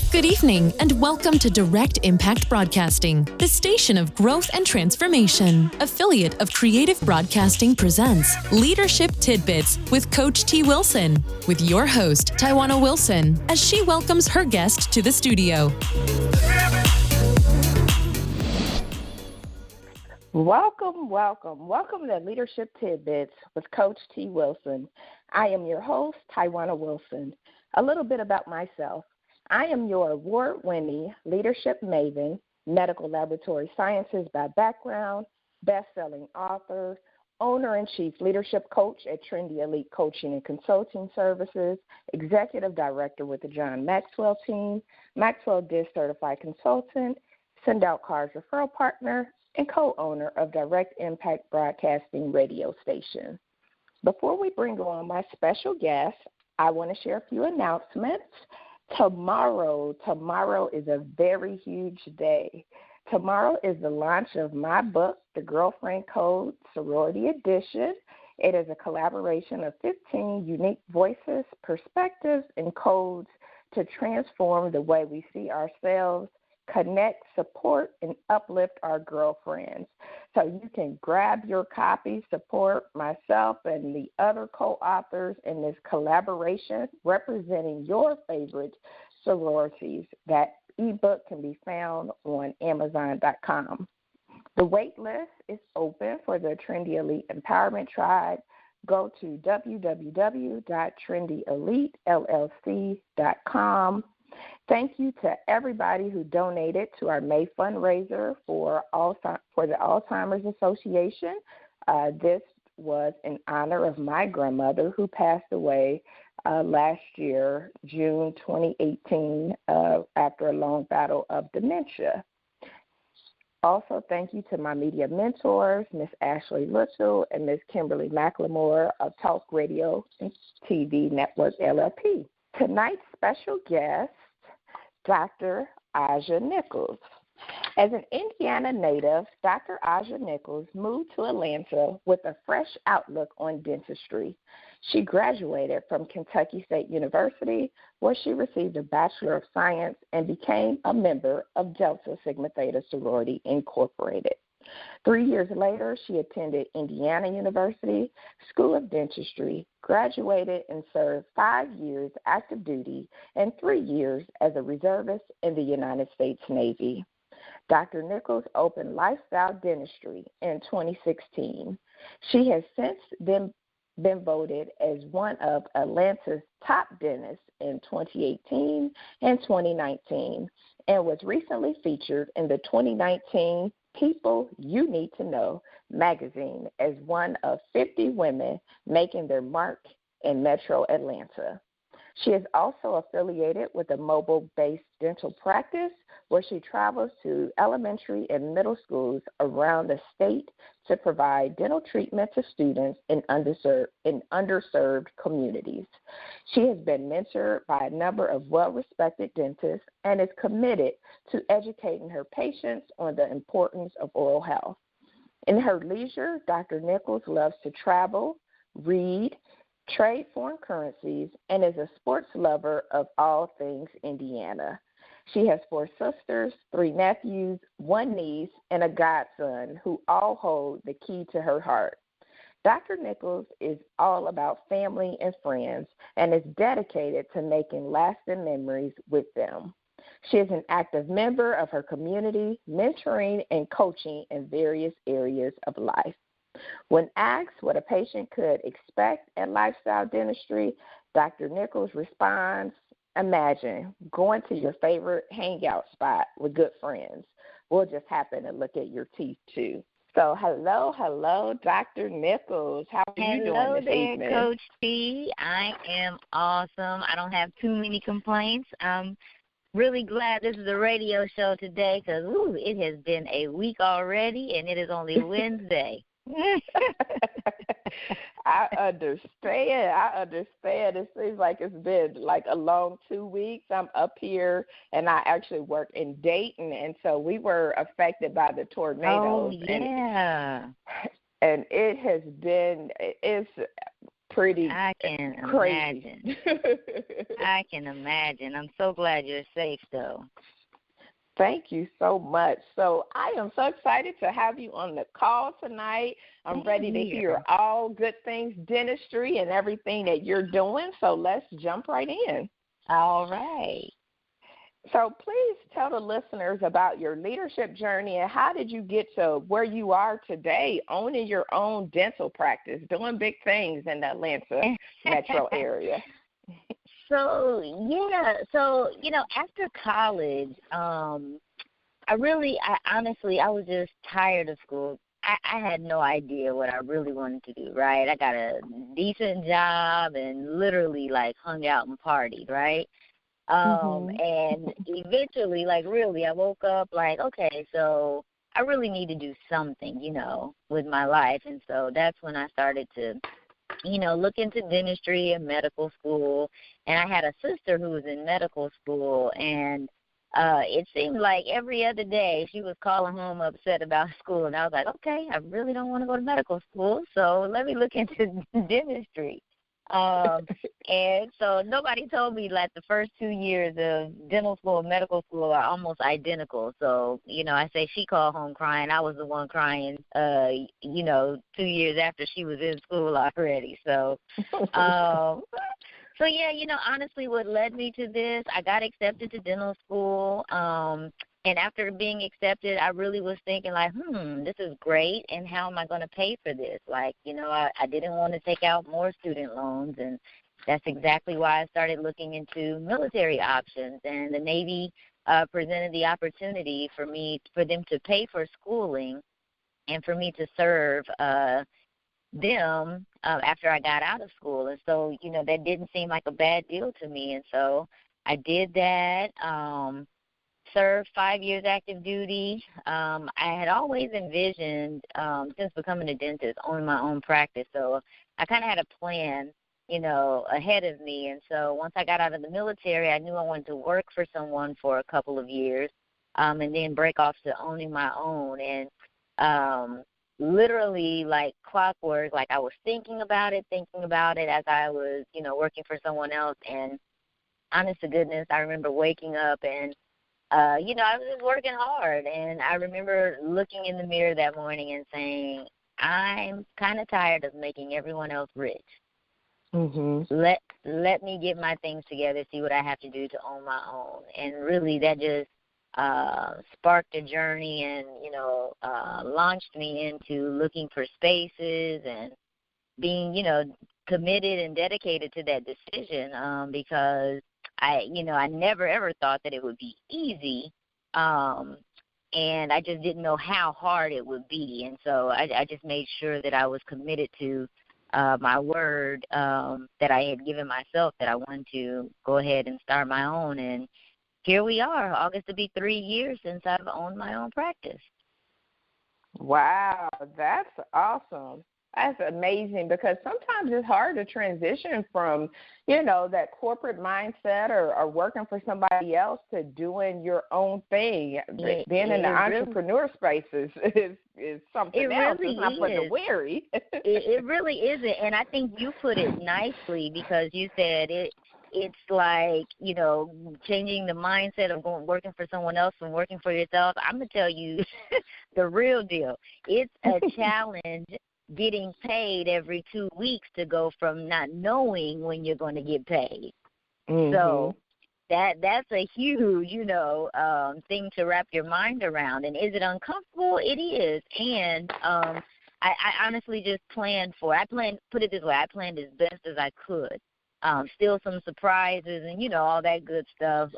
Good evening, and welcome to Direct Impact Broadcasting, the station of growth and transformation. Affiliate of Creative Broadcasting presents Leadership Tidbits with Coach T. Wilson, with your host, Tywauna Wilson, as she welcomes her guest to the studio. Welcome to Leadership Tidbits with Coach T. Wilson. I am your host, Tywauna Wilson. A little bit about myself. I am your award-winning leadership maven, medical laboratory sciences by background, best-selling author, owner-and-chief leadership coach at Trendy Elite Coaching and Consulting Services, executive director with the John Maxwell team, Maxwell DISC certified consultant, Send Out Cards referral partner, and co-owner of Direct Impact Broadcasting radio station. Before we bring on my special guest, I want to share a few announcements. Tomorrow is a very huge day. Tomorrow is the launch of my book, The Girlfriend Code, Sorority Edition. It is a collaboration of 15 unique voices, perspectives, and codes to transform the way we see ourselves, connect, support, and uplift our girlfriends. So you can grab your copy, support myself and the other co-authors in this collaboration representing your favorite sororities. That ebook can be found on Amazon.com. The wait list is open for the Trendy Elite Empowerment Tribe. Go to www.trendyelitellc.com. Thank you to everybody who donated to our May fundraiser for the Alzheimer's Association. This was in honor of my grandmother who passed away last year, June 2018, after a long battle of dementia. Also, thank you to my media mentors, Miss Ashley Little and Miss Kimberly McLemore of Talk Radio and TV Network LLP. Tonight's special guest, Dr. Aja Nichols. As an Indiana native, Dr. Aja Nichols moved to Atlanta with a fresh outlook on dentistry. She graduated from Kentucky State University, where she received a Bachelor of Science and became a member of Delta Sigma Theta Sorority Incorporated. 3 years later, she attended Indiana University School of Dentistry, graduated and served 5 years active duty and 3 years as a reservist in the United States Navy. Dr. Nichols opened Lifestyle Dentistry in 2016. She has since been voted as one of Atlanta's top dentists in 2018 and 2019 and was recently featured in the 2019 People You Need to Know magazine as one of 50 women making their mark in Metro Atlanta. She is also affiliated with a mobile-based dental practice where she travels to elementary and middle schools around the state to provide dental treatment to students in underserved communities. She has been mentored by a number of well-respected dentists and is committed to educating her patients on the importance of oral health. In her leisure, Dr. Nichols loves to travel, read, trade foreign currencies, and is a sports lover of all things Indiana. She has 4 sisters, 3 nephews, 1 niece, and a godson who all hold the key to her heart. Dr. Nichols is all about family and friends and is dedicated to making lasting memories with them. She is an active member of her community, mentoring and coaching in various areas of life. When asked what a patient could expect at Lifestyle Dentistry, Dr. Nichols responds, imagine going to your favorite hangout spot with good friends. We'll just happen to look at your teeth, too. So, hello, Dr. Nichols. How are you doing this evening? Hello there, Coach T. I am awesome. I don't have too many complaints. I'm really glad this is a radio show today because it has been a week already, and it is only Wednesday. I understand. It seems like it's been like a long 2 weeks. I'm up here, and I actually work in Dayton, and so we were affected by the tornadoes. Oh, yeah. And it has been, it's pretty I can crazy. imagine. I can imagine. I'm so glad you're safe, though. Thank you so much. So I am so excited to have you on the call tonight. I'm ready to hear all good things dentistry and everything that you're doing. So let's jump right in. All right. So please tell the listeners about your leadership journey and how did you get to where you are today, owning your own dental practice, doing big things in the Atlanta metro area. So, after college, honestly, I was just tired of school. I had no idea what I really wanted to do, right? I got a decent job and literally, hung out and partied, right? And eventually, really, I woke up okay, so I really need to do something, with my life. And so that's when I started to look into dentistry and medical school. And I had a sister who was in medical school, and it seemed like every other day she was calling home upset about school. And I was like, okay, I really don't want to go to medical school, so let me look into dentistry. And so nobody told me the first 2 years of dental school and medical school are almost identical. So, I say she called home crying. I was the one crying, 2 years after she was in school already. So, honestly, what led me to this, I got accepted to dental school. And after being accepted, I really was thinking this is great, and how am I going to pay for this? I didn't want to take out more student loans, and that's exactly why I started looking into military options. And the Navy presented the opportunity for them to pay for schooling and for me to serve them after I got out of school. And so, that didn't seem like a bad deal to me. And so I did that. Served 5 years active duty. I had always envisioned, since becoming a dentist, owning my own practice. So I kind of had a plan, ahead of me. And so once I got out of the military, I knew I wanted to work for someone for a couple of years, and then break off to owning my own. And literally like clockwork, I was thinking about it as I was, working for someone else. And honest to goodness, I remember waking up and I was just working hard, and I remember looking in the mirror that morning and saying, I'm kind of tired of making everyone else rich. Let me get my things together, see what I have to do to own my own. And really that just sparked a journey and, launched me into looking for spaces and being, committed and dedicated to that decision because I never ever thought that it would be easy, and I just didn't know how hard it would be. And so I just made sure that I was committed to my word that I had given myself, that I wanted to go ahead and start my own. And here we are. August will be 3 years since I've owned my own practice. Wow, that's awesome. That's amazing, because sometimes it's hard to transition from, that corporate mindset or working for somebody else to doing your own thing. Being in the entrepreneur space is something else. It's not for the weary. It really isn't. And I think you put it nicely, because you said it's like, changing the mindset of working for someone else and working for yourself. I'm going to tell you the real deal. It's a challenge getting paid every 2 weeks to go from not knowing when you're going to get paid. So that's a huge, thing to wrap your mind around. And is it uncomfortable? It is. And I honestly just put it this way, I planned as best as I could. Still some surprises and, all that good stuff.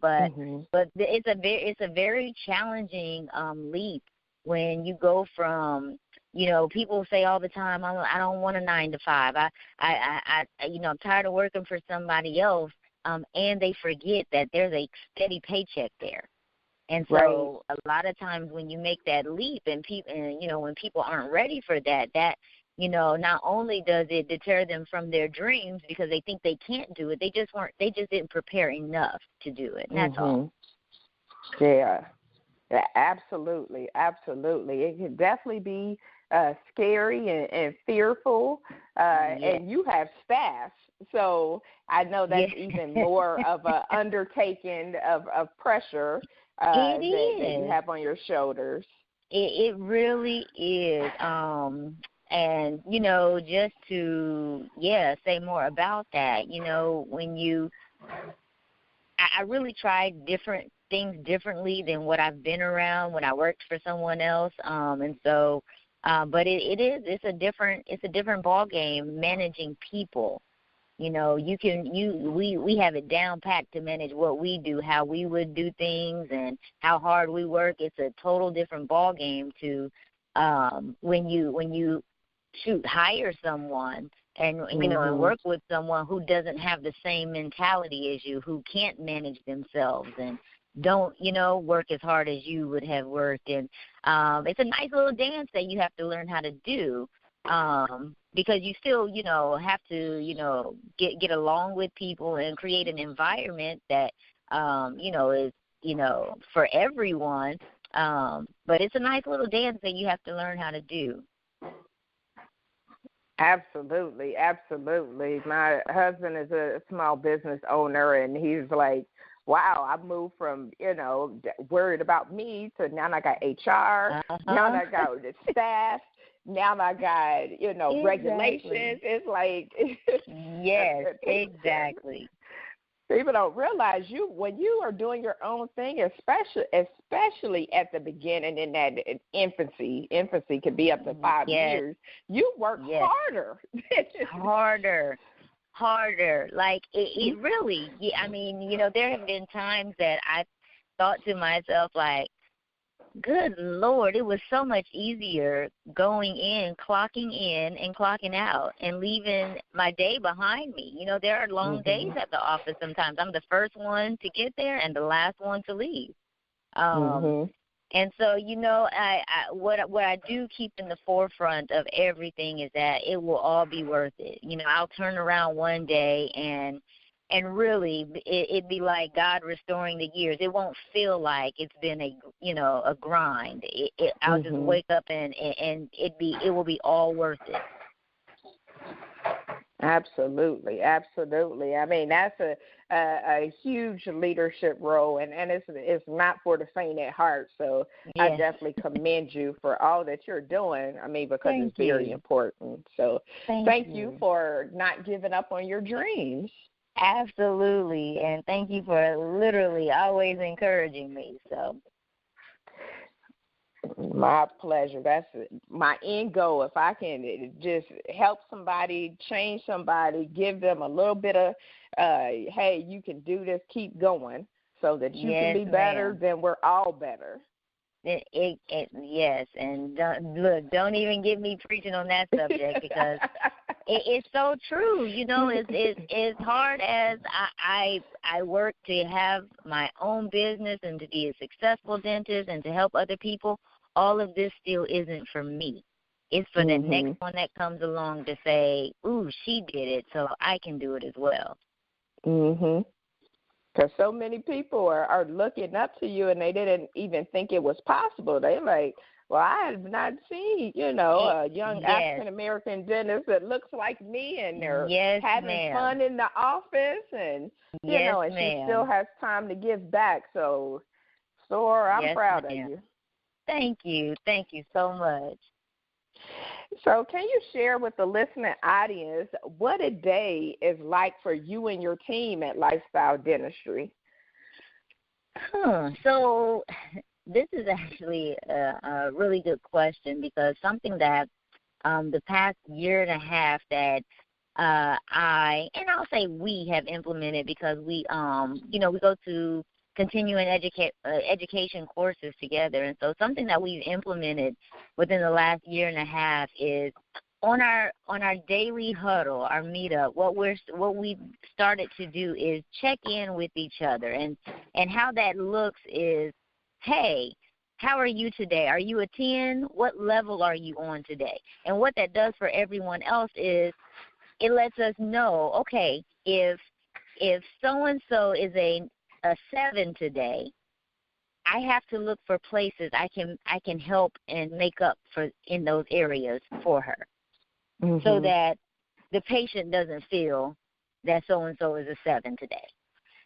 But it's a very challenging leap when you go from, people say all the time, I don't want a 9 to 5. I'm tired of working for somebody else, and they forget that there's a steady paycheck there. And so a lot of times when you make that leap and when people aren't ready for that, not only does it deter them from their dreams because they think they can't do it, they just didn't prepare enough to do it. And that's all. Yeah, absolutely. It can definitely be scary and fearful, and you have staff. So I know that's even more of an undertaking of pressure that you have on your shoulders. It really is. And, just to, say more about that, when I really tried different things differently than what I've been around when I worked for someone else. And so, but it's a different ball game managing people. We have it down packed to manage what we do, how we would do things, and how hard we work. It's a total different ball game to when you hire someone and and work with someone who doesn't have the same mentality as you, who can't manage themselves and don't work as hard as you would have worked. And it's a nice little dance that you have to learn how to do. Because you still, have to, get along with people and create an environment that, is, for everyone. But it's a nice little dance that you have to learn how to do. Absolutely, absolutely. My husband is a small business owner, and he's like, wow, I moved from, worried about me to now I got HR, now I got the staff. Now I got, exactly. regulations. It's like yes, exactly. People don't realize when you are doing your own thing, especially at the beginning in that infancy could be up to 5 years. You work harder. Like it really. I mean, there have been times that I thought to myself, like, good Lord, it was so much easier going in, clocking in and clocking out and leaving my day behind me. There are long days at the office sometimes. I'm the first one to get there and the last one to leave. And so, what I do keep in the forefront of everything is that it will all be worth it. I'll turn around one day and really, it'd be like God restoring the years. It won't feel like it's been a grind. I'll just wake up and it will be all worth it. Absolutely. I mean, that's a huge leadership role, and it's not for the faint at heart. So I definitely commend you for all that you're doing. I mean, because it's very important. So thank you for not giving up on your dreams. Absolutely, and thank you for literally always encouraging me. So, my pleasure. That's my end goal. If I can just help somebody, change somebody, give them a little bit of, hey, you can do this, keep going, so that you can be better, then we're all better. Yes, and don't even get me preaching on that subject because it's so true. As hard as I work to have my own business and to be a successful dentist and to help other people, all of this still isn't for me. It's for the next one that comes along to say, ooh, she did it, so I can do it as well. Because so many people are looking up to you, and they didn't even think it was possible. They're like, well, I have not seen, a young African-American dentist that looks like me, and they're having fun in the office, and, and she still has time to give back. So, Sora, I'm proud of you. Thank you. Thank you so much. So can you share with the listening audience what a day is like for you and your team at Lifestyle Dentistry? So this is actually a really good question, because something that the past year and a half that I'll say we have implemented, because we go to continuing education courses together. And so something that we've implemented within the last year and a half is on our daily huddle, our meetup, what we've started to do is check in with each other. And how that looks is, hey, how are you today? Are you a 10? What level are you on today? And what that does for everyone else is it lets us know, okay, if so-and-so is a 7 today, I have to look for places I can help and make up for in those areas for her, so that the patient doesn't feel that so-and-so is a 7 today.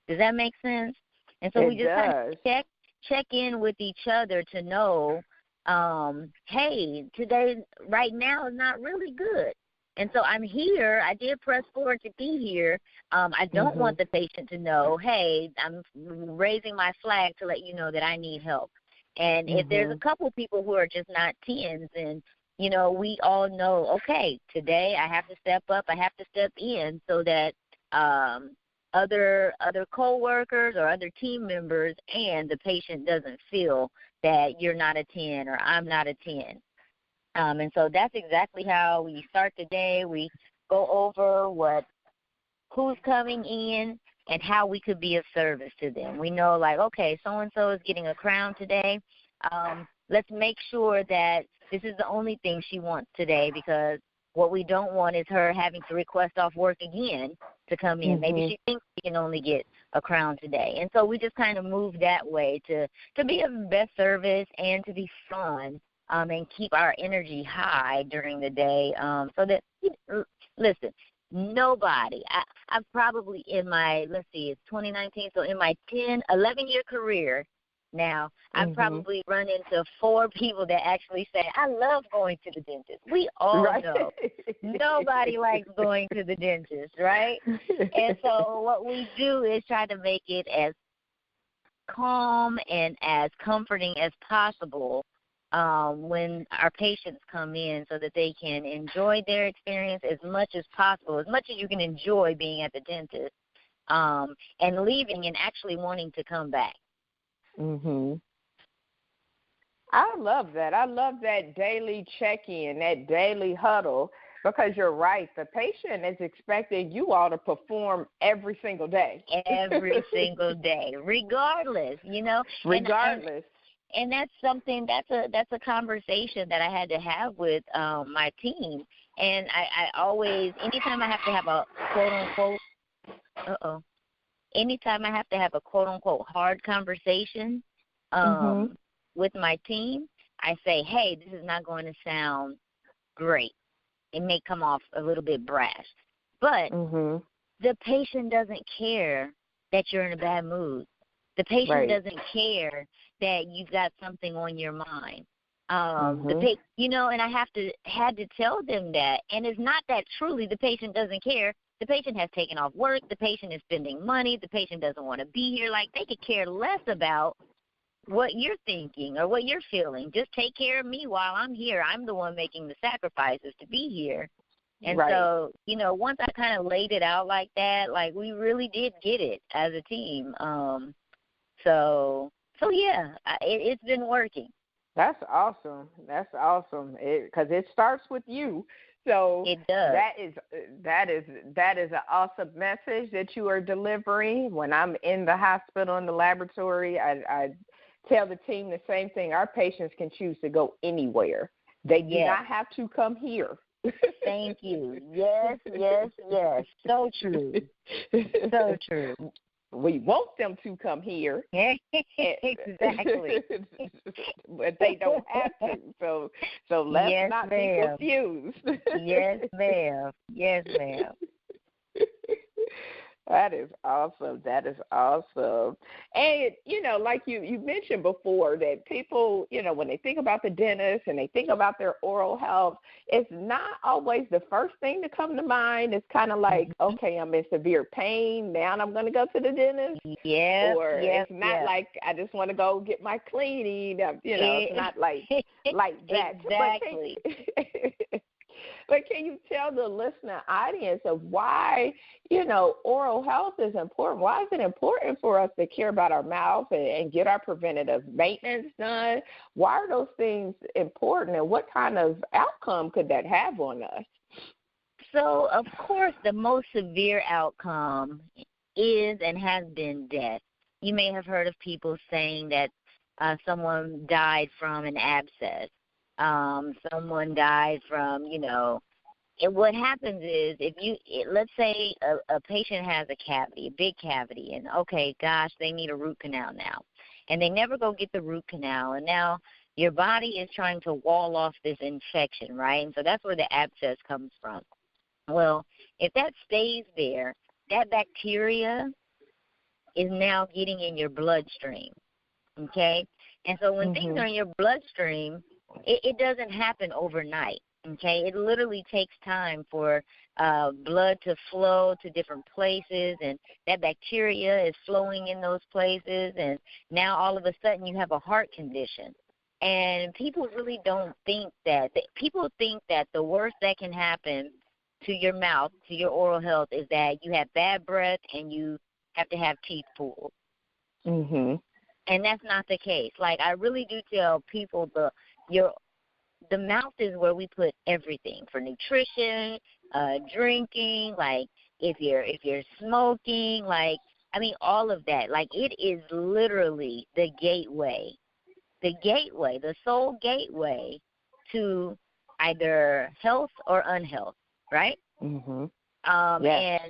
Does that make sense? And so we just kind of check in with each other to know, hey, today, right now is not really good. And so I'm here. I did press forward to be here. I don't want the patient to know, hey, I'm raising my flag to let you know that I need help. And if there's a couple people who are just not 10s, and, you know, we all know, okay, today I have to step up, I have to step in so that other coworkers or other team members and the patient doesn't feel that you're not a 10 or I'm not a 10. And so that's exactly how we start the day. We go over who's coming in and how we could be of service to them. We know, like, okay, so-and-so is getting a crown today. Let's make sure that this is the only thing she wants today, because what we don't want is her having to request off work again to come in. Maybe she thinks she can only get a crown today. And so we just kind of move that way to be of best service and to be fun. And keep our energy high during the day, so that, listen, nobody, I've probably in my, let's see, it's 2019, so in my 11-year career now, I've probably run into 4 people that actually say, I love going to the dentist. We all know nobody likes going to the dentist, right? And so what we do is try to make it as calm and as comforting as possible when our patients come in, so that they can enjoy their experience as much as possible, as much as you can enjoy being at the dentist, and leaving and actually wanting to come back. I love that. I love that daily check-in, that daily huddle, because you're right. The patient is expecting you all to perform every single day. Every single day, regardless, you know. Regardless. And that's something, that's a conversation that I had to have with my team. And I always, anytime I have to have a quote-unquote hard conversation with my team, I say, hey, this is not going to sound great. It may come off a little bit brash. But the patient doesn't care that you're in a bad mood. The patient doesn't care that you've got something on your mind. You know, and I had to tell them that. And it's not that truly the patient doesn't care. The patient has taken off work. The patient is spending money. The patient doesn't want to be here. Like, they could care less about what you're thinking or what you're feeling. Just take care of me while I'm here. I'm the one making the sacrifices to be here. And so, you know, once I kind of laid it out like that, like, we really did get it as a team. So yeah, it's been working. That's awesome. That's awesome. Because it starts with you. So it does. That is an awesome message that you are delivering. When I'm in the hospital, in the laboratory, I tell the team the same thing. Our patients can choose to go anywhere. They do not have to come here. Thank you. Yes. So true. So true. We want them to come here. Exactly. But they don't have to. So let's not be confused. Yes, ma'am. Yes, ma'am. That is awesome. That is awesome. And, you know, like you mentioned before, that people, you know, when they think about the dentist and they think about their oral health, it's not always the first thing to come to mind. It's kind of like, okay, I'm in severe pain. Now I'm going to go to the dentist. It's not like I just want to go get my cleaning. You know, it's not like that. Exactly. But can you tell the listener audience of why, you know, oral health is important? Why is it important for us to care about our mouth and get our preventative maintenance done? Why are those things important, and what kind of outcome could that have on us? So, of course, the most severe outcome is and has been death. You may have heard of people saying that someone died from an abscess. Someone died from, you know, what happens is let's say a patient has a cavity, a big cavity, and okay, gosh, they need a root canal now. and they never go get the root canal. And now your body is trying to wall off this infection, right? And so that's where the abscess comes from. Well, if that stays there, that bacteria is now getting in your bloodstream, okay? And so when things are in your bloodstream, it doesn't happen overnight, okay? It literally takes time for blood to flow to different places, and that bacteria is flowing in those places, and now all of a sudden you have a heart condition. And people really don't think that. People think that the worst that can happen to your mouth, to your oral health, is that you have bad breath and you have to have teeth pulled. And that's not the case. Like, I really do tell people the mouth is where we put everything for nutrition, drinking, like if you're smoking, like, I mean, all of that. Like, it is literally the gateway, the sole gateway to either health or unhealth, right? Yes.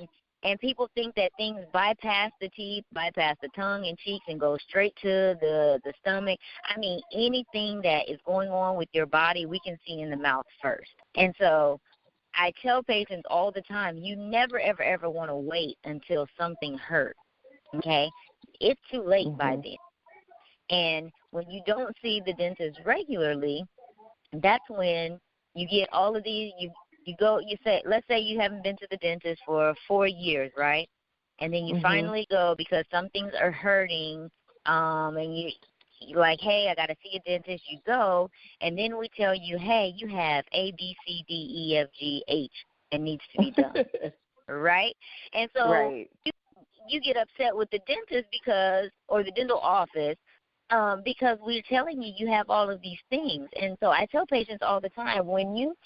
And people think that things bypass the teeth, bypass the tongue and cheeks, and go straight to the stomach. I mean, anything that is going on with your body, we can see in the mouth first. And so I tell patients all the time, you never, ever, ever want to wait until something hurts, okay? It's too late by then. And when you don't see the dentist regularly, that's when you get all of these, let's say you haven't been to the dentist for 4 years, right? And then you finally go because some things are hurting, and you're like, hey, I got to see a dentist. You go, and then we tell you, hey, you have A, B, C, D, E, F, G, H, and needs to be done, right? And so you get upset with the dentist or the dental office, because we're telling you have all of these things. And so I tell patients all the time, when you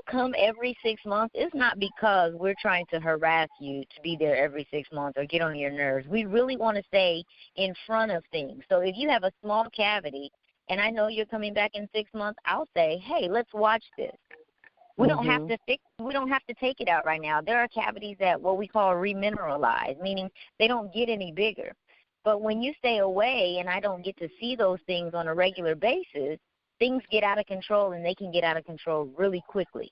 come every 6 months, it's not because we're trying to harass you to be there every 6 months or get on your nerves. We really want to stay in front of things. So if you have a small cavity and I know you're coming back in 6 months, I'll say, hey, let's watch this. We don't have to take it out right now. There are cavities that what we call remineralize, meaning they don't get any bigger. But when you stay away and I don't get to see those things on a regular basis, things get out of control, and they can get out of control really quickly.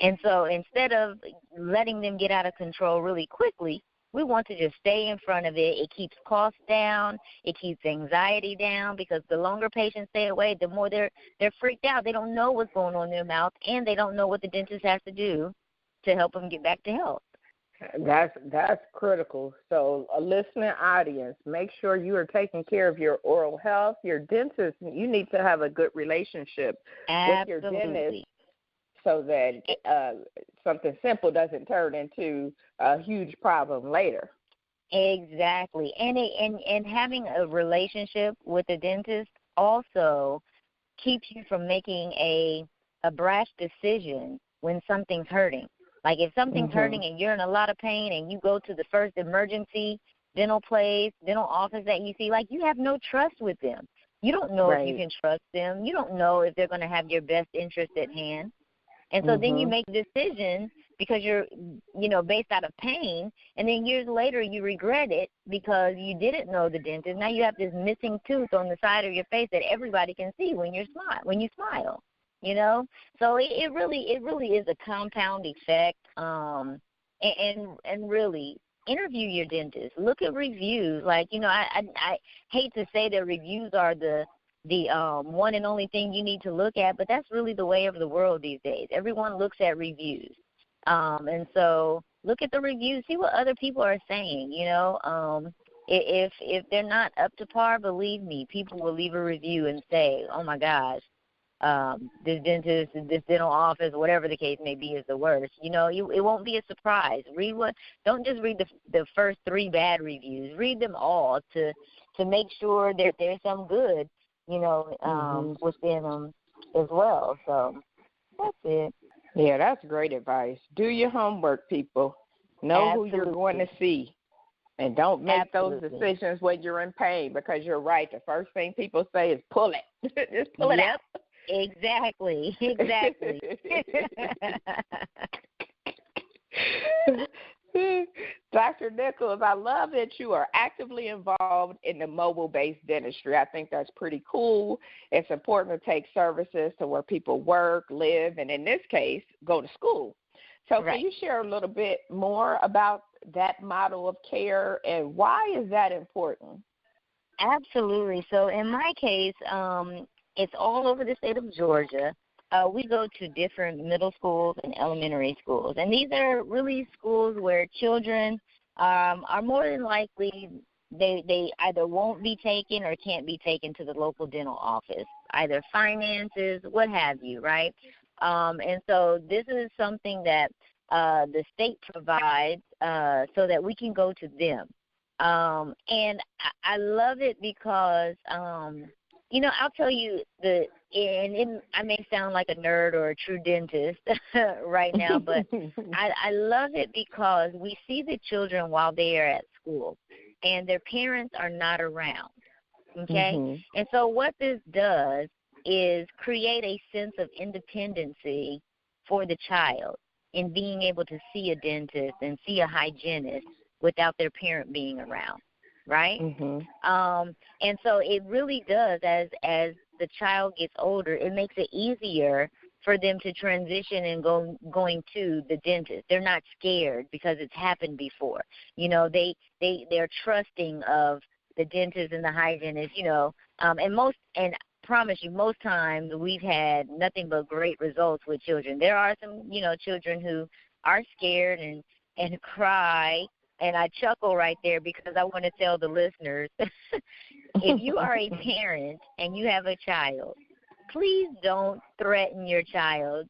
And so instead of letting them get out of control really quickly, we want to just stay in front of it. It keeps costs down. It keeps anxiety down, because the longer patients stay away, the more they're freaked out. They don't know what's going on in their mouth, and they don't know what the dentist has to do to help them get back to health. That's critical. So, a listening audience, make sure you are taking care of your oral health. Your dentist, you need to have a good relationship with your dentist, so that something simple doesn't turn into a huge problem later. Exactly. And having a relationship with a dentist also keeps you from making a brash decision when something's hurting. Like, if something's hurting and you're in a lot of pain and you go to the first emergency dental office that you see, like, you have no trust with them. You don't know if you can trust them. You don't know if they're going to have your best interest at hand. And so then you make a decision because you're, based out of pain, and then years later you regret it because you didn't know the dentist. Now you have this missing tooth on the side of your face that everybody can see when you smile. So it really is a compound effect, and really interview your dentist. Look at reviews. Like, I hate to say that reviews are the one and only thing you need to look at, but that's really the way of the world these days. Everyone looks at reviews, and so look at the reviews, see what other people are saying. If they're not up to par, believe me, people will leave a review and say, oh my gosh, this dentist, this dental office, whatever the case may be, is the worst. It won't be a surprise. Don't just read the first 3 bad reviews. Read them all to make sure that there's some good, within them as well. So that's it. Yeah, that's great advice. Do your homework, people. Know Absolutely. who you're going to see. And don't make Absolutely. those decisions when you're in pain, because you're right. The first thing people say is pull it. Just pull it out. Exactly. Dr. Nichols, I love that you are actively involved in the mobile-based dentistry. I think that's pretty cool. It's important to take services to where people work, live, and in this case, go to school. So Right. can you share a little bit more about that model of care and why is that important? Absolutely. So in my case, it's all over the state of Georgia. We go to different middle schools and elementary schools, and these are really schools where children are more than likely they either won't be taken or can't be taken to the local dental office, either finances, what have you, right? And so this is something that the state provides so that we can go to them. And I love it because, I'll tell you I may sound like a nerd or a true dentist right now, but I love it because we see the children while they are at school, and their parents are not around, okay? Mm-hmm. And so what this does is create a sense of independency for the child in being able to see a dentist and see a hygienist without their parent being around, right? Mm-hmm. And so it really does, as the child gets older, it makes it easier for them to transition and going to the dentist. They're not scared because it's happened before. They're trusting of the dentist and the hygienist, and promise you, most times we've had nothing but great results with children. There are some, children who are scared and cry, and I chuckle right there because I want to tell the listeners, if you are a parent and you have a child, please don't threaten your child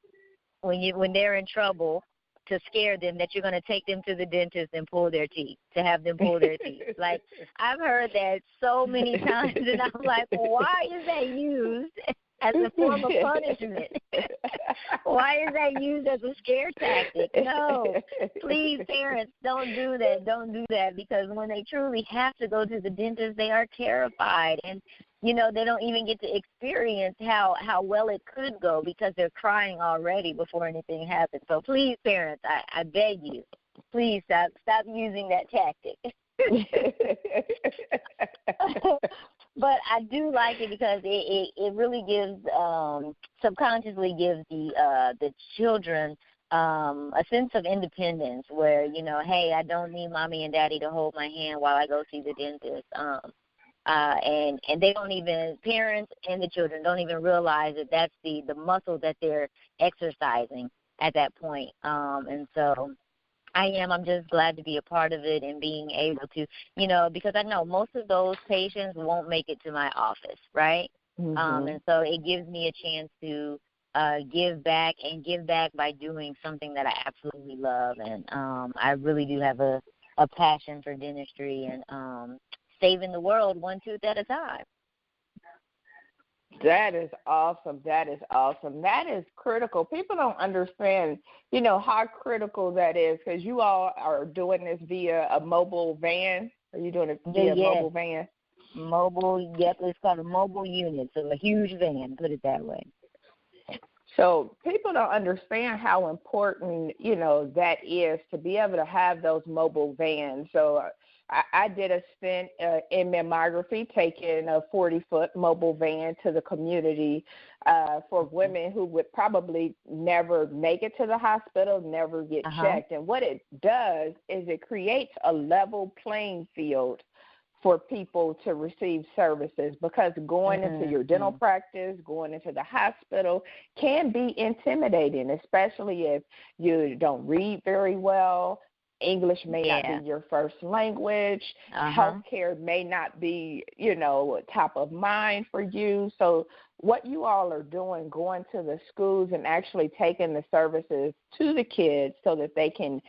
when they're in trouble to scare them that you're going to take them to the dentist and pull their teeth, to have them pull their teeth. Like, I've heard that so many times, and I'm like, why is that used as a form of punishment? Why is that used as a scare tactic? No, please, parents, don't do that. Don't do that, because when they truly have to go to the dentist, they are terrified, and they don't even get to experience how well it could go because they're crying already before anything happens. So please, parents, I beg you, please stop using that tactic. But I do like it because it really gives subconsciously gives the children a sense of independence where, hey, I don't need mommy and daddy to hold my hand while I go see the dentist. And they don't even, parents and the children don't even realize that that's the muscle that they're exercising at that point. And so I'm just glad to be a part of it and being able to, because I know most of those patients won't make it to my office, right? Mm-hmm. And so it gives me a chance to give back by doing something that I absolutely love. And I really do have a passion for dentistry and saving the world one tooth at a time. That is awesome. That is awesome. That is critical. People don't understand, how critical that is, because you all are doing this via a mobile van. Are you doing it via a mobile van? Mobile, yep. It's called a mobile unit, so a huge van, put it that way. So people don't understand how important, that is to be able to have those mobile vans. So I did a stint in mammography, taking a 40-foot mobile van to the community for women who would probably never make it to the hospital, never get checked. And what it does is it creates a level playing field for people to receive services, because going into your dental practice, going into the hospital can be intimidating, especially if you don't read very well. English may not be your first language. Healthcare may not be, top of mind for you. So what you all are doing, going to the schools and actually taking the services to the kids so that they can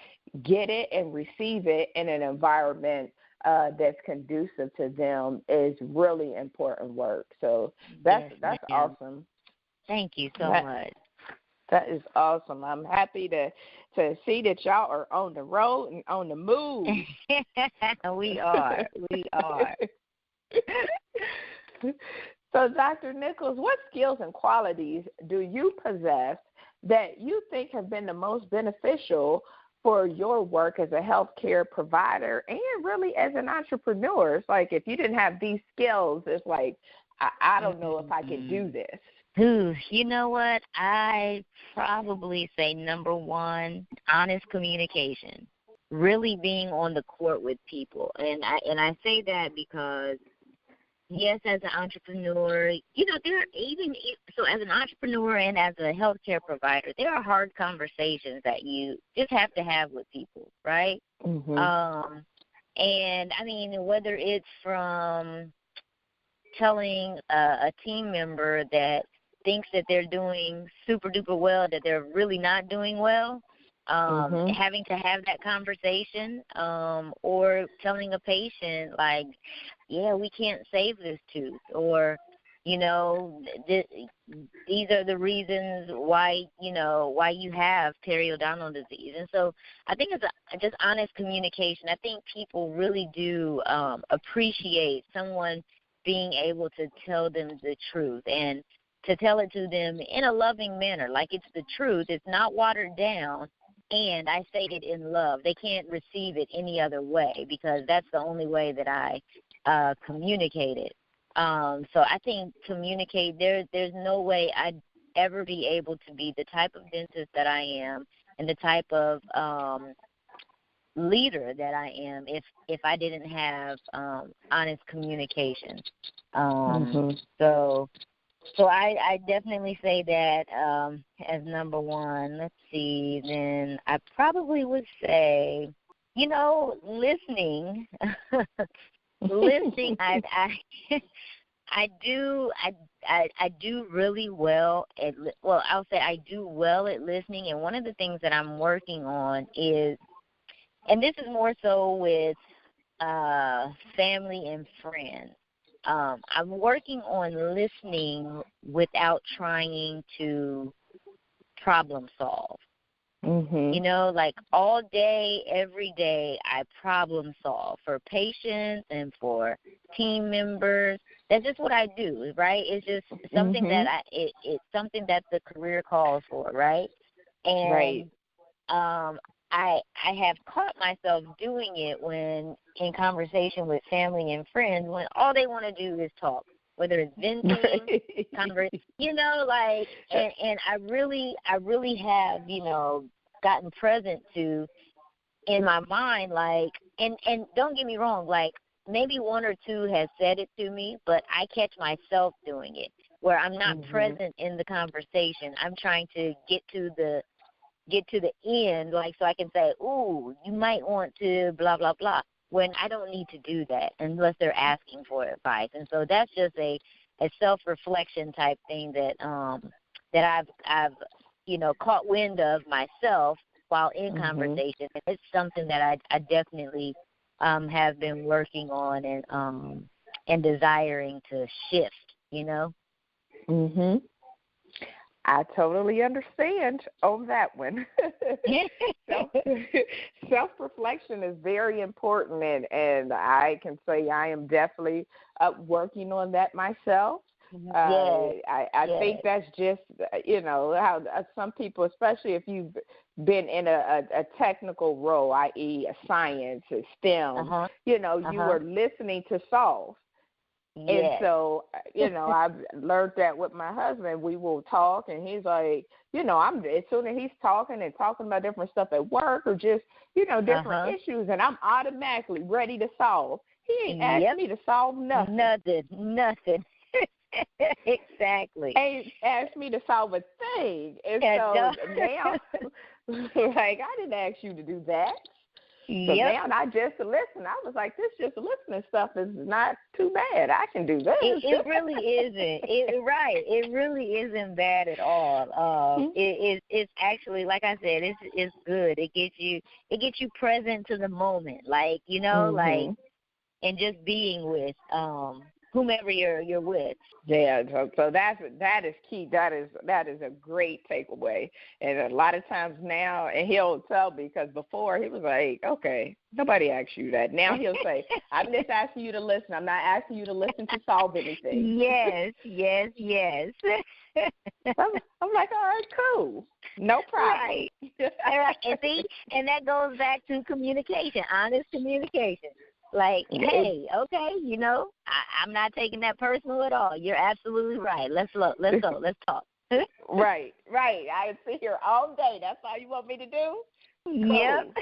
get it and receive it in an environment that's conducive to them, is really important work. So that's awesome. Thank you so much. That is awesome. I'm happy to see that y'all are on the road and on the move. We are. So, Dr. Nichols, what skills and qualities do you possess that you think have been the most beneficial for your work as a healthcare provider and really as an entrepreneur. It's like if you didn't have these skills, it's like, I don't know if I could do this. You know what? I probably say number one, honest communication. Really being on the court with people. And I say that because, yes, as an entrepreneur, there are so as an entrepreneur and as a healthcare provider, there are hard conversations that you just have to have with people, right? Mm-hmm. And, I mean, whether it's from telling a team member that thinks that they're doing super duper well, that they're really not doing well, having to have that conversation, or telling a patient like, yeah, we can't save this tooth, or, these are the reasons why you have periodontal disease. And so I think it's just honest communication. I think people really do appreciate someone being able to tell them the truth and to tell it to them in a loving manner, like it's the truth. It's not watered down, and I say it in love. They can't receive it any other way because that's the only way that I communicate it. So I think communicate, there's no way I'd ever be able to be the type of dentist that I am and the type of leader that I am if I didn't have honest communication. So I definitely say that as number one. Let's see. Then I probably would say, listening. Listening. I do really well at. Well, I'll say I do well at listening. And one of the things that I'm working on is, and this is more so with family and friends. I'm working on listening without trying to problem solve. Like all day, every day, I problem solve for patients and for team members. That's just what I do, right? It's just something that it's something that the career calls for, right? And I have caught myself doing it when in conversation with family and friends when all they want to do is talk, whether it's venting, and I really have, gotten present to in my mind, like, and don't get me wrong, like maybe one or two has said it to me, but I catch myself doing it where I'm not present in the conversation. I'm trying to get to the end, like, so I can say, ooh, you might want to blah, blah, blah, when I don't need to do that unless they're asking for advice. And so that's just a self-reflection type thing that I've caught wind of myself while in conversation. And it's something that I definitely have been working on and desiring to shift, I totally understand on that one. Self-reflection is very important, and I can say I am definitely working on that myself. I think that's just, how some people, especially if you've been in a technical role, i.e. a science, a STEM, you are listening to solve. And so, I've learned that with my husband. We will talk, and he's like, as soon as he's talking about different stuff at work or just, different issues, and I'm automatically ready to solve. He ain't asked me to solve nothing. Nothing. Exactly. Ain't asked me to solve a thing. And so now, like, I didn't ask you to do that. So now I just listen. I was like, this just listening stuff is not too bad. I can do this. It really isn't. It really isn't bad at all. It's actually, like I said, it's good. It gets you present to the moment, like, like, and just being with whomever you're with. Yeah, so that is key. That is a great takeaway. And a lot of times now, and he'll tell me, because before he was like, okay, nobody asked you that. Now he'll say, I'm just asking you to listen. I'm not asking you to listen to solve anything. Yes. I'm like, all right, cool. No problem. Right. All right. And see, and that goes back to communication, honest communication. Like, hey, okay, I'm not taking that personal at all. You're absolutely right. Let's go. Let's talk. Right. I sit here all day. That's all you want me to do? Cool. Yep.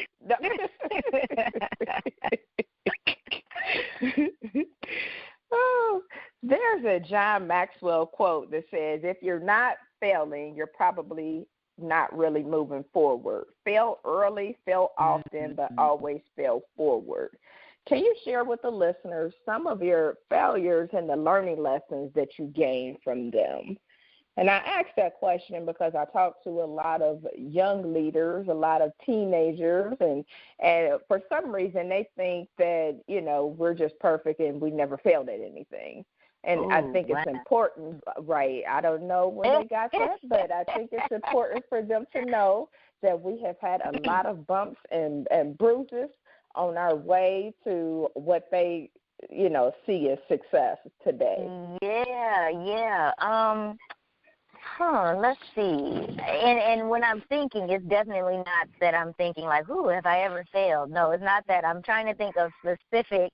Oh, there's a John Maxwell quote that says, if you're not failing, you're probably not really moving forward. Fail early, fail often, but always fail forward. Can you share with the listeners some of your failures and the learning lessons that you gained from them? And I ask that question because I talk to a lot of young leaders, a lot of teenagers, and for some reason they think that, we're just perfect and we never failed at anything. And I think it's important, right? I don't know where they got that, but I think it's important for them to know that we have had a lot of bumps and bruises on our way to what they, see as success today. Yeah. Let's see. And when I'm thinking, it's definitely not that I'm thinking like, have I ever failed? No, it's not that. I'm trying to think of specific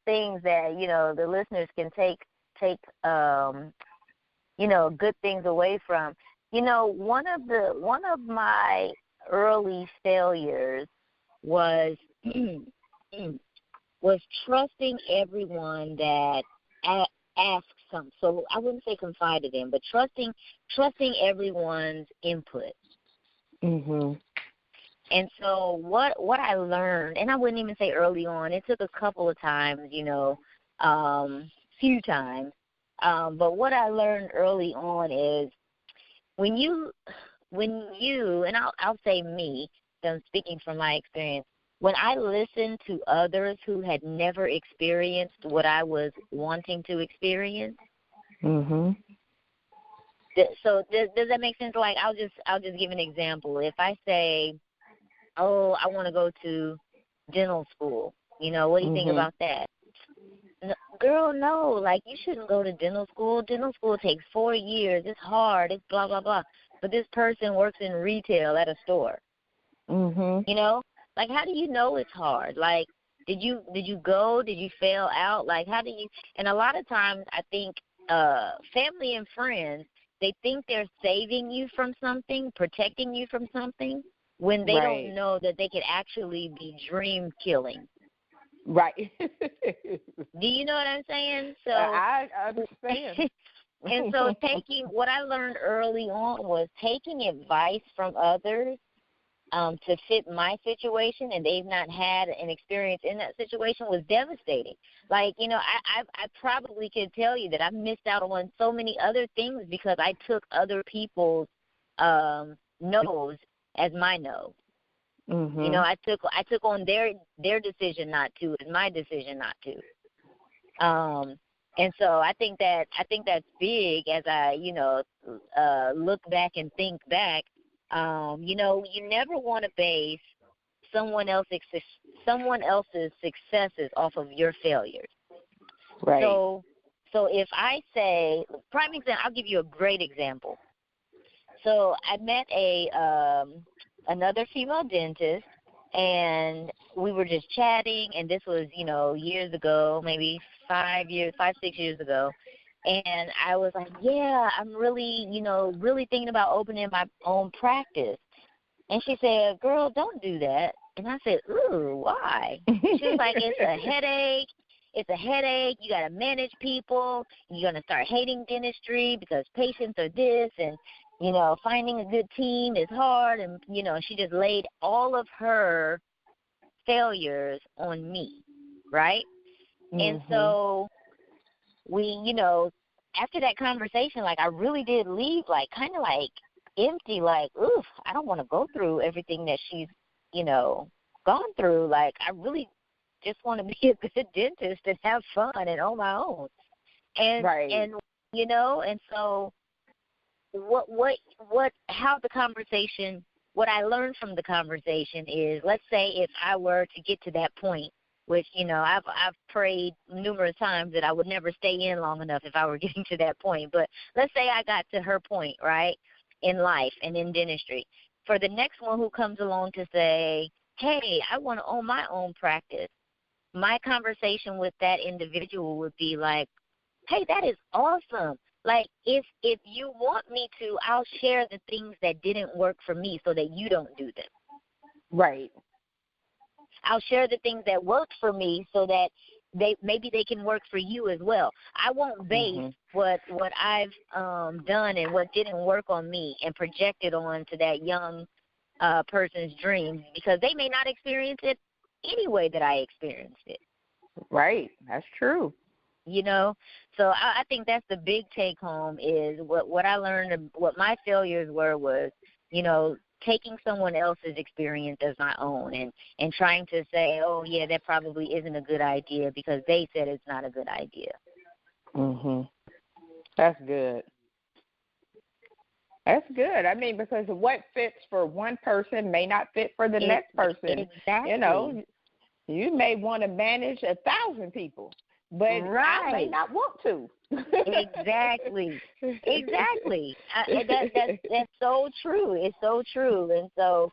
things that, the listeners can take good things away from. One of my early failures was trusting everyone that asks something. So I wouldn't say confided in, but trusting everyone's input. Mhm. And so what I learned, and I wouldn't even say early on, it took a couple of times, few times. But what I learned early on is when you, and I'll say me, so I'm speaking from my experience, when I listened to others who had never experienced what I was wanting to experience. Mhm. So does that make sense? Like I'll just give an example. If I say, "Oh, I want to go to dental school," what do you think about that? No, girl, no. Like you shouldn't go to dental school. Dental school takes 4 years. It's hard. It's blah blah blah. But this person works in retail at a store. Mhm. Like how do you know it's hard? Like did you go? Did you fail out? Like how do you? And a lot of times I think family and friends, they think they're saving you from something, protecting you from something, when they don't know that they could actually be dream killing. Right. Do you know what I'm saying? So I understand. And so what I learned early on was taking advice from others to fit my situation, and they've not had an experience in that situation, was devastating. Like, I probably could tell you that I've missed out on so many other things because I took other people's no's as my no. Mm-hmm. I took on their decision not to as my decision not to. And so I think that's big as I look back and think back. You never want to base someone else's successes off of your failures. Right. So if I say, prime example, I'll give you a great example. So I met another female dentist, and we were just chatting, and this was, years ago, maybe 5, 6 years ago. And I was like, yeah, I'm really, really thinking about opening my own practice. And she said, girl, don't do that. And I said, ooh, why? She was like, it's a headache. It's a headache. You got to manage people. You're going to start hating dentistry because patients are this. And, finding a good team is hard. And, she just laid all of her failures on me, right? Mm-hmm. And so we, after that conversation, like I really did leave like kind of like empty, like, oof, I don't want to go through everything that she's, gone through. Like I really just want to be a good dentist and have fun and on my own. And right. and and so how the conversation, what I learned from the conversation is, let's say if I were to get to that point, which, I've prayed numerous times that I would never stay in long enough if I were getting to that point. But let's say I got to her point, right, in life and in dentistry. For the next one who comes along to say, hey, I want to own my own practice, my conversation with that individual would be like, hey, that is awesome. Like, if you want me to, I'll share the things that didn't work for me so that you don't do them. Right. I'll share the things that worked for me so that maybe they can work for you as well. I won't base what I've done and what didn't work on me and project it on to that young person's dreams, because they may not experience it any way that I experienced it. Right. That's true. So I think that's the big take home is what I learned, what my failures was, taking someone else's experience as my own and trying to say, oh, yeah, that probably isn't a good idea because they said it's not a good idea. That's good. That's good. I mean, because what fits for one person may not fit for the next person. Exactly. You may want to manage 1,000 people, but I may not want to. Exactly. That's so true. It's so true. And so,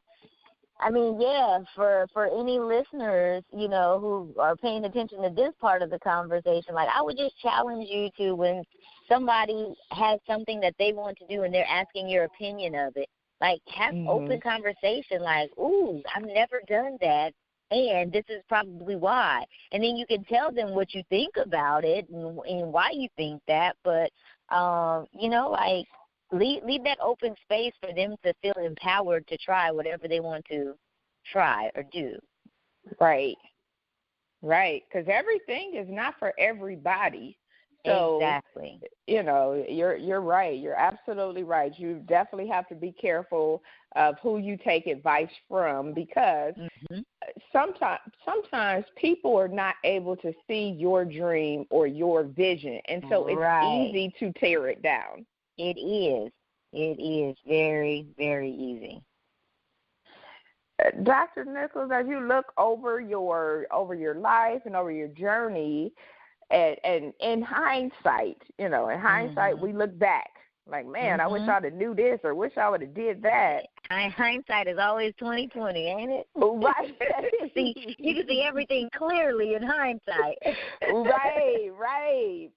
I mean, yeah, for any listeners, who are paying attention to this part of the conversation, like, I would just challenge you to, when somebody has something that they want to do and they're asking your opinion of it, like, have open conversation, like, ooh, I've never done that, and this is probably why. And then you can tell them what you think about it and why you think that. But, like, leave that open space for them to feel empowered to try whatever they want to try or do. Right. Because everything is not for everybody. So, exactly. You're right. You're absolutely right. You definitely have to be careful of who you take advice from, because sometimes people are not able to see your dream or your vision, and so it's easy to tear it down. It is. It is very, very easy. Dr. Nichols, as you look over your life and over your journey, and in hindsight, we look back like, man, I wish I'd have knew this, or wish I would have did that. Hindsight is always 20/20, ain't it? Right. See, you can see everything clearly in hindsight. Right.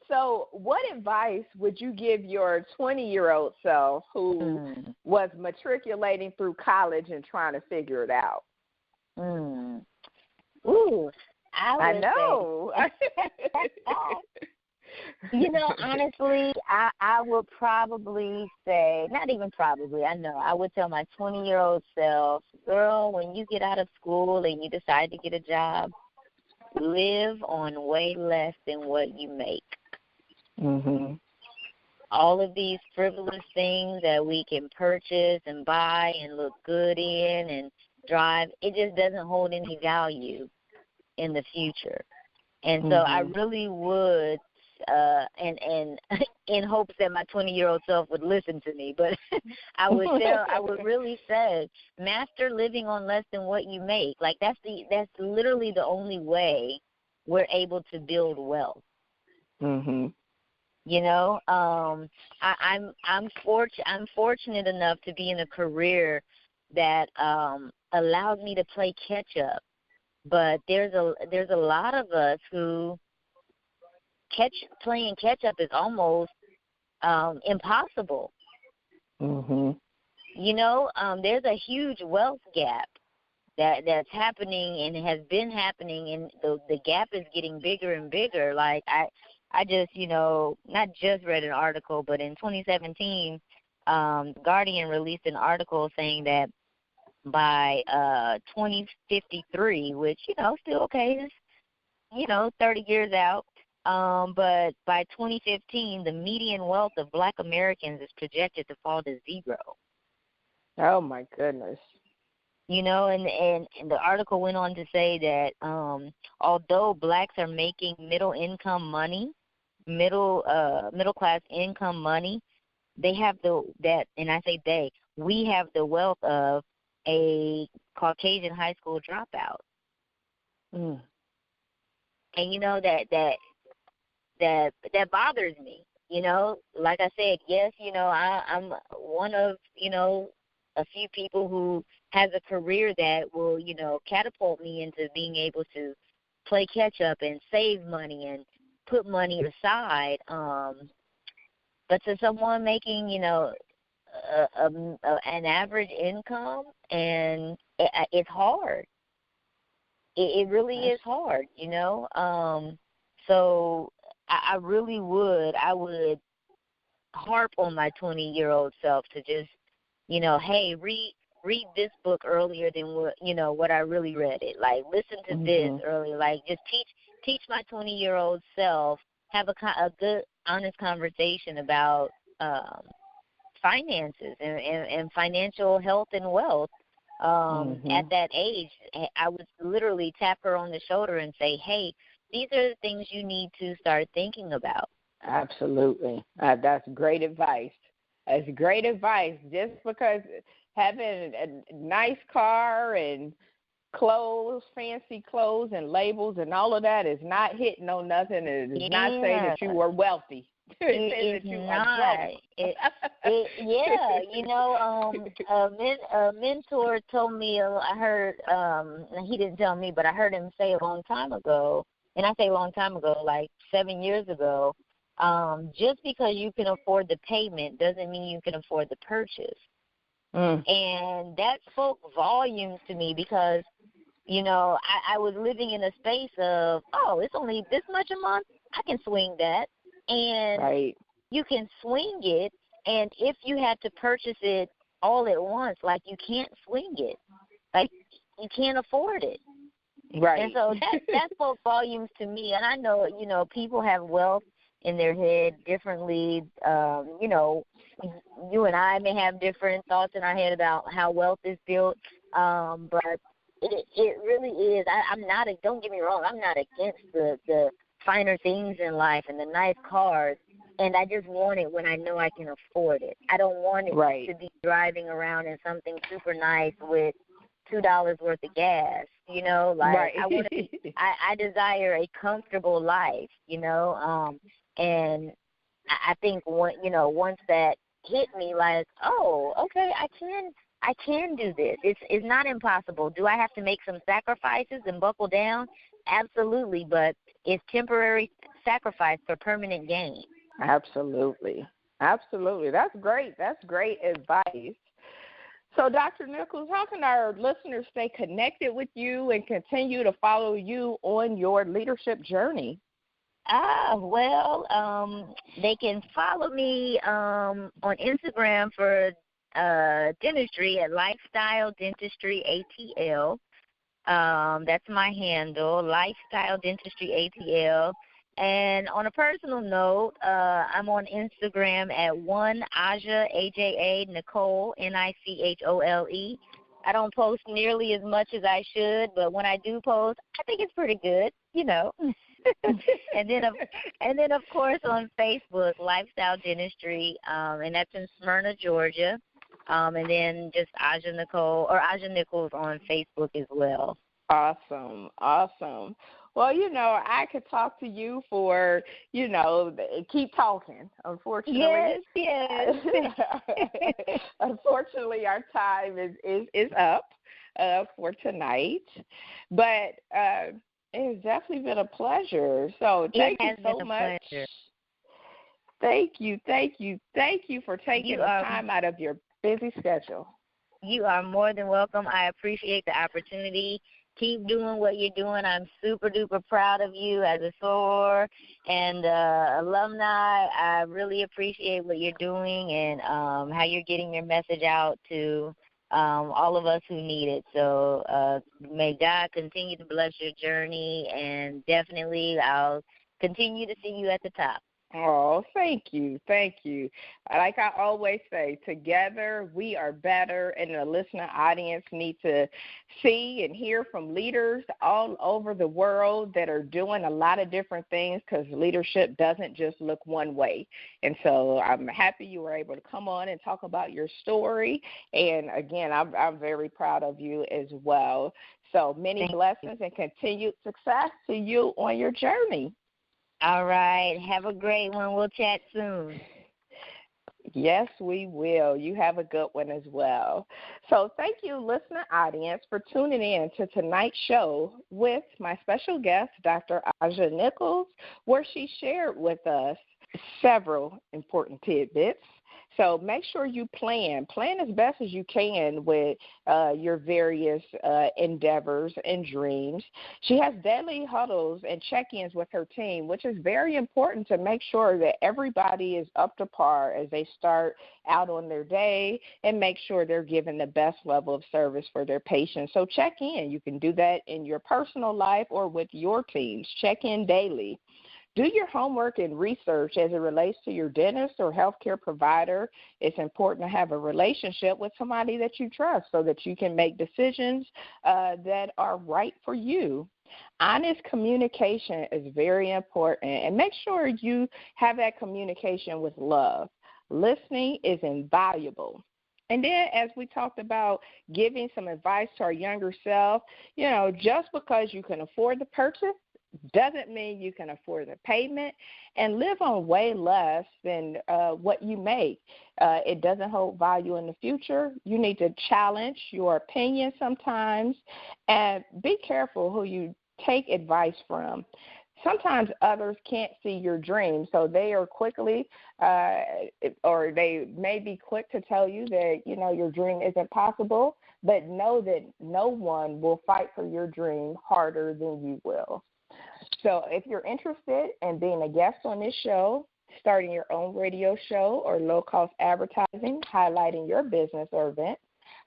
So what advice would you give your 20-year-old self who was matriculating through college and trying to figure it out? Ooh, I know. Honestly, I would probably say, not even probably, I know, I would tell my 20-year-old self, girl, when you get out of school and you decide to get a job, live on way less than what you make. All of these frivolous things that we can purchase and buy and look good in and drive, it just doesn't hold any value in the future. And so I really would, and in hopes that my 20-year-old self would listen to me, but I would really say, master living on less than what you make. Like, that's literally the only way we're able to build wealth. I'm fortunate enough to be in a career that allowed me to play catch up. But there's a lot of us who playing catch up is almost impossible. There's a huge wealth gap that's happening and has been happening, and the gap is getting bigger and bigger. Like, I just, not just read an article, but in 2017, Guardian released an article saying that by 2053, which, still okay, is, 30 years out, but by 2015, the median wealth of Black Americans is projected to fall to 0. Oh, my goodness. You know, and the article went on to say that although blacks are making middle class income money, they have and I say we have the wealth of a Caucasian high school dropout. Mm. And you know that bothers me. You know, like I said, yes, you know, I'm one of, you know, a few people who has a career that will, you know, catapult me into being able to play catch up and save money and put money aside. But to someone making, you know, an average income, and it's hard. It really is hard, you know. So I would harp on my 20-year-old self to just, you know, hey, read this book earlier than what I really read it. Like, listen to this earlier. Like, just teach my 20-year-old self, have a good, honest conversation about finances and financial health and wealth. At that age, I would literally tap her on the shoulder and say, hey, these are the things you need to start thinking about. Absolutely. That's great advice. That's great advice. Just because having a nice car and clothes, fancy clothes and labels and all of that is not hitting on nothing. It is not saying that you were wealthy. It is not. Yeah, you know, a mentor told me, I heard, he didn't tell me, but I heard him say a long time ago, and I say a long time ago, like 7 years ago, just because you can afford the payment doesn't mean you can afford the purchase. And that spoke volumes to me because, you know, I was living in a space of, it's only this much a month. I can swing that. And you can swing it, and if you had to purchase it all at once, like, you can't swing it. Like, you can't afford it. Right. And so that spoke volumes to me. And I know, you know, people have wealth in their head differently. You know, you and I may have different thoughts in our head about how wealth is built, but it really is. I'm not, don't get me wrong, I'm not against the finer things in life and the nice cars, and I just want it when I know I can afford it. I don't want it to be driving around in something super nice with $2 worth of gas, you know, like I desire a comfortable life, you know, and I think once that hit me, like, oh, okay, I can do this. It's not impossible. Do I have to make some sacrifices and buckle down? Absolutely, but it's temporary sacrifice for permanent gain. Absolutely. Absolutely. That's great. That's great advice. So, Dr. Nichols, how can our listeners stay connected with you and continue to follow you on your leadership journey? They can follow me on Instagram for dentistry at Lifestyle Dentistry ATL. That's my handle, Lifestyle Dentistry ATL. And on a personal note, I'm on Instagram at Aja, AJA, Nicole, Nichole. I don't post nearly as much as I should, but when I do post, I think it's pretty good, you know. and then of course on Facebook, Lifestyle Dentistry, and that's in Smyrna, Georgia. And then just Aja Nicole or Aja Nichols on Facebook as well. Awesome. Well, you know, I could talk to you for, you know, keep talking. Unfortunately, yes. Unfortunately, our time is up for tonight, but it has definitely been a pleasure. So thank you so much. Pleasure. Thank you for taking the time out of your busy schedule. You are more than welcome. I appreciate the opportunity. Keep doing what you're doing. I'm super duper proud of you as a soror and alumni. I really appreciate what you're doing and how you're getting your message out to all of us who need it. So may God continue to bless your journey, and definitely I'll continue to see you at the top. Oh, thank you. Thank you. Like I always say, together we are better, and the listener audience need to see and hear from leaders all over the world that are doing a lot of different things, because leadership doesn't just look one way. And so I'm happy you were able to come on and talk about your story. And again, I'm very proud of you as well. So many blessings and continued success to you on your journey. All right. Have a great one. We'll chat soon. Yes, we will. You have a good one as well. So thank you, listener audience, for tuning in to tonight's show with my special guest, Dr. Aja Nichols, where she shared with us several important tidbits. So make sure you plan as best as you can with your various endeavors and dreams. She has daily huddles and check-ins with her team, which is very important to make sure that everybody is up to par as they start out on their day, and make sure they're giving the best level of service for their patients. So check in. You can do that in your personal life or with your teams. Check in daily. Do your homework and research as it relates to your dentist or healthcare provider. It's important to have a relationship with somebody that you trust so that you can make decisions that are right for you. Honest communication is very important, and make sure you have that communication with love. Listening is invaluable. And then, as we talked about giving some advice to our younger self, just because you can afford the purchase doesn't mean you can afford the payment, and live on way less than what you make. It doesn't hold value in the future. You need to challenge your opinion sometimes, and be careful who you take advice from. Sometimes others can't see your dream, so they are quickly or they may be quick to tell you that, your dream isn't possible, but know that no one will fight for your dream harder than you will. So if you're interested in being a guest on this show, starting your own radio show or low-cost advertising highlighting your business or event,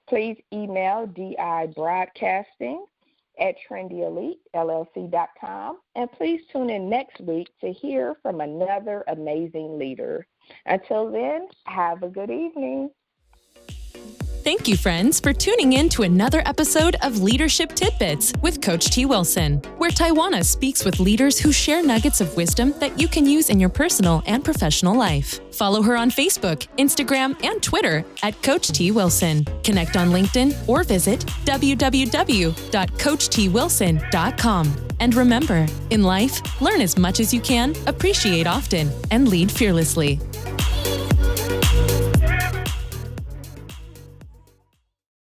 please email DIBroadcasting@TrendyEliteLLC.com, and please tune in next week to hear from another amazing leader. Until then, have a good evening. Thank you, friends, for tuning in to another episode of Leadership Tidbits with Coach T. Wilson, where Tywauna speaks with leaders who share nuggets of wisdom that you can use in your personal and professional life. Follow her on Facebook, Instagram, and Twitter at Coach T. Wilson. Connect on LinkedIn or visit www.coachtwilson.com. And remember, in life, learn as much as you can, appreciate often, and lead fearlessly.